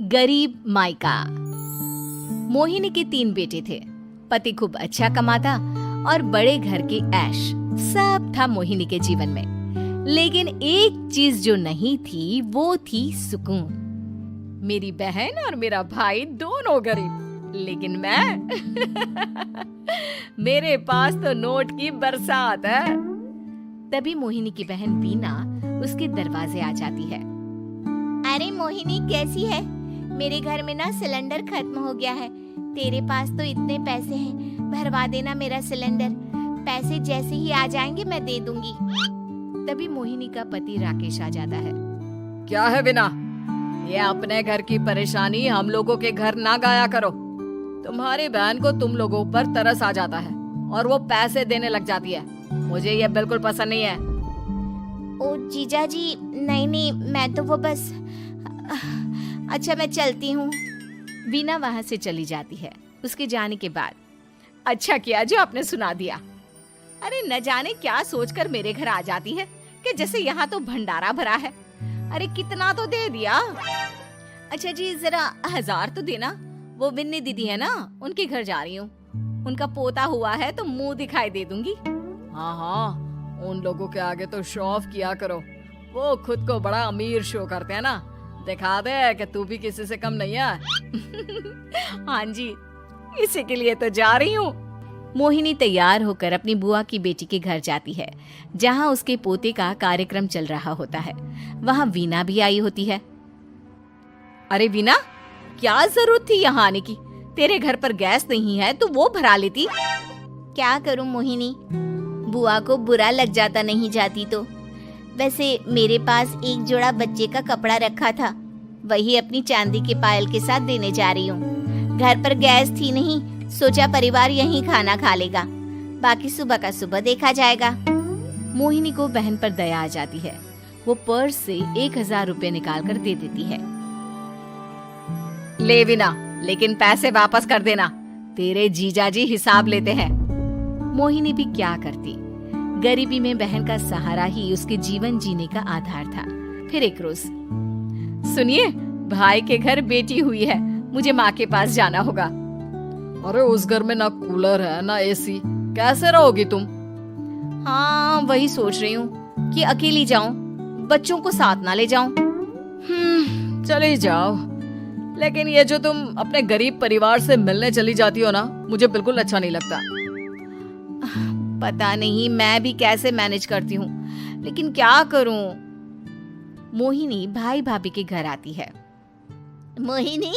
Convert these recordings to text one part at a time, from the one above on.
गरीब मायका। मोहिनी के 3 बेटे थे। पति खूब अच्छा कमाता और बड़े घर की ऐश सब था मोहिनी के जीवन में। लेकिन एक चीज जो नहीं थी वो थी सुकून। मेरी बहन और मेरा भाई दोनों गरीब, लेकिन मैं मेरे पास तो नोट की बरसात है। तभी मोहिनी की बहन बीना उसके दरवाजे आ जाती है। अरे मोहिनी, कैसी है? मेरे घर में ना सिलेंडर खत्म हो गया है। तेरे पास तो इतने पैसे हैं, भरवा देना मेरा सिलेंडर। पैसे जैसे ही आ जाएंगे मैं दे दूंगी। तभी मोहिनी का पति राकेश आ जाता है। क्या है बिना, ये अपने घर की परेशानी हम लोगों के घर ना गाया करो। तुम्हारी बहन को तुम लोगों पर तरस आ जाता है और वो पैसे देने लग जाती है। मुझे ये बिल्कुल पसंद नहीं है। ओ जीजा जी, नहीं, मैं तो वो बस अच्छा, मैं चलती हूँ। बीना वहां से चली जाती है। उसके जाने के बाद अच्छा किया जो आपने सुना दिया। अरे न जाने क्या सोचकर मेरे घर आ जाती है कि जैसे यहाँ तो भंडारा भरा है। अरे कितना तो दे दिया। अच्छा जी, जरा 1000 तो देना। वो बिन्नी दीदी है ना, उनके घर जा रही हूँ। उनका पोता हुआ है तो मुंह दिखाई दे दूंगी। हाँ, उन लोगों के आगे तो शो ऑफ किया करो। वो खुद को बड़ा अमीर शो करते हैं ना, दिखा दे कि तू भी किसी से कम नहीं है। हाँ जी, इसी के लिए तो जा रही हूँ। मोहिनी तैयार होकर अपनी बुआ की बेटी के घर जाती है, जहाँ उसके पोते का कार्यक्रम चल रहा होता है। वहाँ वीना भी आई होती है। अरे वीना, क्या जरूरत थी यहाँ आने की? तेरे घर पर गैस नहीं है तो वो भरा लेती। क्या करूं मोहिनी, बुआ को बुरा लग जाता नहीं जाती तो। वैसे मेरे पास एक जोड़ा बच्चे का कपड़ा रखा था, वही अपनी चांदी के पायल के साथ देने जा रही हूँ। घर पर गैस थी नहीं, सोचा परिवार यहीं खाना खा लेगा, बाकी सुबह का सुबह देखा जाएगा। मोहिनी को बहन पर दया आ जाती है। वो पर्स से 1000 रुपए निकाल कर दे देती है। ले बिना, लेकिन पैसे वापस कर देना, तेरे जीजाजी हिसाब लेते हैं। मोहिनी भी क्या करती, गरीबी में बहन का सहारा ही उसके जीवन जीने का आधार था। फिर एक रोज, सुनिए, भाई के घर बेटी हुई है, मुझे माँ के पास जाना होगा। अरे उस घर में ना कूलर है ना एसी, कैसे रहोगी तुम? हाँ, वही सोच रही हूँ कि अकेली जाऊं, बच्चों को साथ ना ले जाऊं। चली जाओ, लेकिन ये जो तुम अपने गरीब परिवार से मिलने चली जाती हो ना, मुझे बिल्कुल अच्छा नहीं लगता। पता नहीं मैं भी कैसे मैनेज करती हूँ, लेकिन क्या करूँ। मोहिनी भाई भाभी के घर आती है। मोहिनी,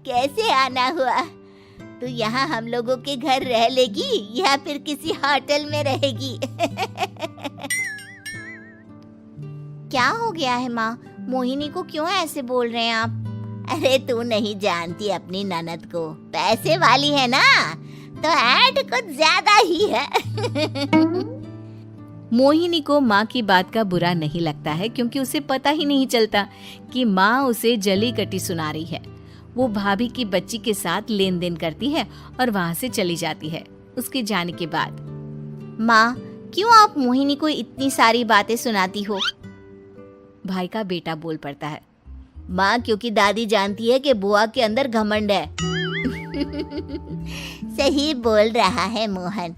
कैसे आना हुआ? तू यहाँ हम लोगों के घर रह लेगी या फिर किसी होटल में रहेगी? क्या हो गया है माँ? मोहिनी को क्यों ऐसे बोल रहे हैं आप? अरे तू नहीं जानती अपनी ननद को, पैसे वाली है ना, तो ऐड कुछ ज्यादा ही है। मोहिनी को माँ की बात का बुरा नहीं लगता है, क्योंकि उसे पता ही नहीं चलता कि माँ उसे जली कटी सुना रही है। वो भाभी की बच्ची के साथ लेन देन करती है और वहाँ से चली जाती है। उसके जाने के बाद, माँ, क्यों आप मोहिनी को इतनी सारी बातें सुनाती हो? भाई का बेटा बोल पड़ता है। माँ, क्योंकि दादी जानती है कि बुआ के अंदर घमंड है। सही बोल रहा है मोहन।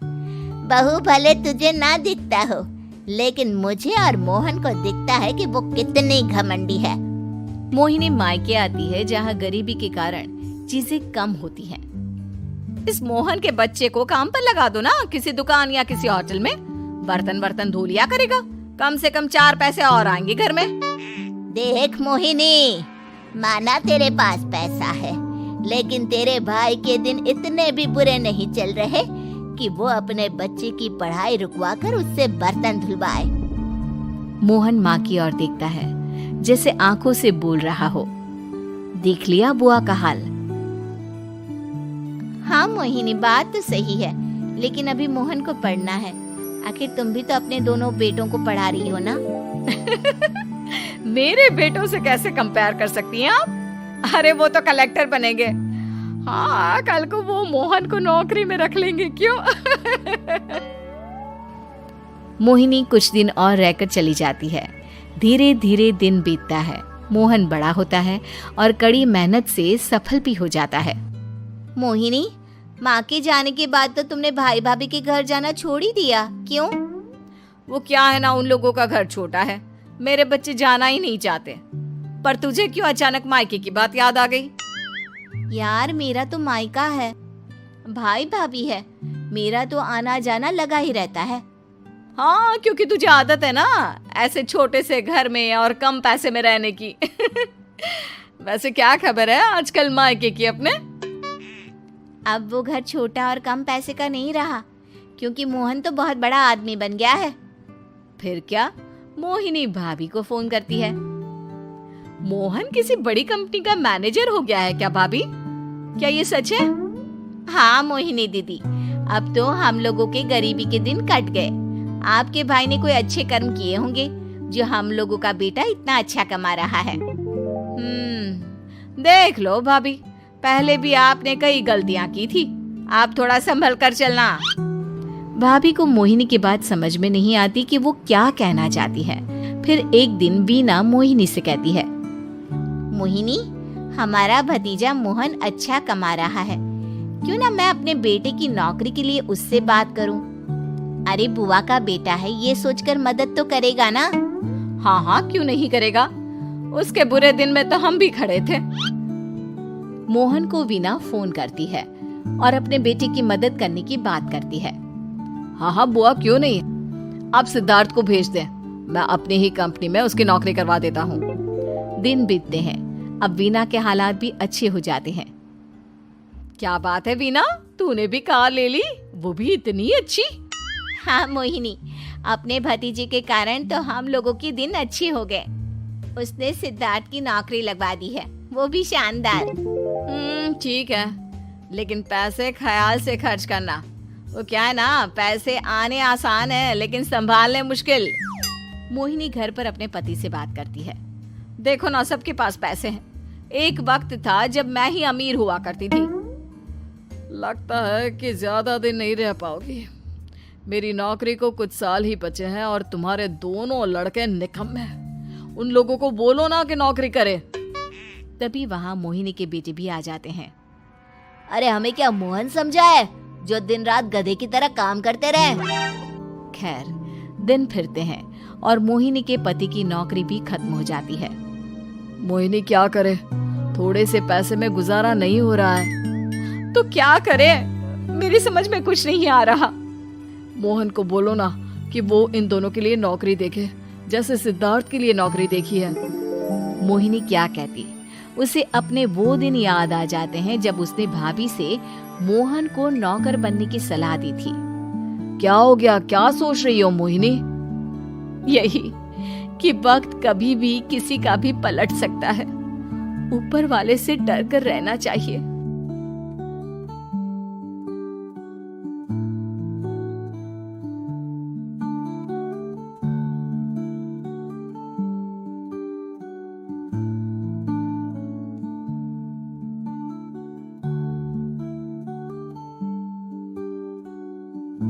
बहू भले तुझे ना दिखता हो, लेकिन मुझे और मोहन को दिखता है कि वो कितनी घमंडी है। मोहिनी मायके आती है, जहाँ गरीबी के कारण चीजें कम होती हैं। इस मोहन के बच्चे को काम पर लगा दो ना, किसी दुकान या किसी होटल में। बर्तन धो लिया करेगा, कम से कम 4 पैसे और आएंगे घर में। देख मोहिनी, माना तेरे पास पैसा है, लेकिन तेरे भाई के दिन इतने भी बुरे नहीं चल रहे कि वो अपने बच्चे की पढ़ाई रुकवा कर उससे बर्तन धुलवाए। मोहन माँ की ओर देखता है, जैसे आंखों से बोल रहा हो, देख लिया बुआ का हाल। हाँ मोहिनी, बात तो सही है, लेकिन अभी मोहन को पढ़ना है। आखिर तुम भी तो अपने दोनों बेटों को पढ़ा रही हो ना। मेरे बेटों से कैसे कंपेयर कर सकती हैं आप? अरे वो तो कलेक्टर बनेंगे। हाँ, कल को वो मोहन को नौकरी में रख लेंगे, क्यों? मोहिनी कुछ दिन और रहकर चली जाती है। धीरे धीरे दिन बीतता है मोहन बड़ा होता है और कड़ी मेहनत से सफल भी हो जाता है। मोहिनी, माँ के जाने के बाद तो तुमने भाई भाभी के घर जाना छोड़ ही दिया, क्यों? वो क्या है ना, उन लोगों का घर छोटा है, मेरे बच्चे जाना ही नहीं चाहते। पर तुझे क्यों अचानक मायके की बात याद आ गई? यार, मेरा तो मायका है, भाई भाभी है, मेरा तो आना जाना लगा ही रहता है। हाँ, क्योंकि तुझे आदत है ना ऐसे छोटे से घर में और कम पैसे में रहने की। वैसे क्या खबर है आजकल मायके की अपने? अब वो घर छोटा और कम पैसे का नहीं रहा, क्योंकि मोहन तो बहुत बड़ा आदमी बन गया है। फिर क्या? मोहिनी भाभी को फोन करती है। मोहन किसी बड़ी कंपनी का मैनेजर हो गया है क्या भाभी? क्या ये सच है? हाँ मोहिनी दीदी, अब तो हम लोगों के गरीबी के दिन कट गए। आपके भाई ने कोई अच्छे कर्म किए होंगे जो हम लोगों का बेटा इतना अच्छा कमा रहा है। देख लो भाभी, पहले भी आपने कई गलतियां की थी, आप थोड़ा संभल कर चलना। भाभी को मोहिनी की बात समझ में नहीं आती कि वो क्या कहना चाहती है। फिर एक दिन वीना मोहिनी से कहती है, मोहिनी, हमारा भतीजा मोहन अच्छा कमा रहा है, क्यों ना मैं अपने बेटे की नौकरी के लिए उससे बात करूं? अरे बुआ का बेटा है, ये सोचकर मदद तो करेगा ना? हाँ हाँ, क्यों नहीं करेगा, उसके बुरे दिन में तो हम भी खड़े थे। मोहन को वीना फोन करती है और अपने बेटे की मदद करने की बात करती है। हाँ हाँ बुआ, क्यों नहीं, आप सिद्धार्थ को भेज दें, मैं अपनी ही कंपनी में उसकी नौकरी करवा देता हूँ। दिन बीतते हैं, अब वीना के हालात भी अच्छे हो जाते हैं। क्या बात है वीना, तूने भी कार ले ली, वो भी इतनी अच्छी? हाँ मोहिनी, अपने भतीजे के कारण तो हम लोगों की दिन अच्छी हो गए। उसने सिद्धार्थ की नौकरी लगवा दी है, वो भी शानदार। ठीक है, लेकिन पैसे ख्याल से खर्च करना। वो क्या है ना, पैसे आने आसान है लेकिन संभालने मुश्किल। मोहिनी घर पर अपने पति से बात करती है। देखो ना, सबके पास पैसे हैं, एक वक्त था जब मैं ही अमीर हुआ करती थी। लगता है कि ज्यादा दिन नहीं रह पाओगी, मेरी नौकरी को कुछ साल ही बचे हैं और तुम्हारे दोनों लड़के निकम्मे हैं। उन लोगों को बोलो ना कि नौकरी करे। तभी वहाँ मोहिनी के बेटे भी आ जाते हैं। अरे हमें क्या मोहन समझा है जो दिन रात गधे की तरह काम करते रहे? खैर, दिन फिरते हैं और मोहिनी के पति की नौकरी भी खत्म हो जाती है। मोहिनी क्या करे, थोड़े से पैसे में गुजारा नहीं हो रहा है, तो क्या करे, मेरी समझ में कुछ नहीं आ रहा। मोहन को बोलो ना कि वो इन दोनों के लिए नौकरी देखे, जैसे सिद्धार्थ के लिए नौकरी देखी है। मोहिनी क्या कहती, उसे अपने वो दिन याद आ जाते हैं जब उसने भाभी से मोहन को नौकर बनने की सलाह दी थी। क्या हो गया, क्या सोच रही हो मोहिनी? यही कि वक्त कभी भी किसी का भी पलट सकता है, ऊपर वाले से डर कर रहना चाहिए।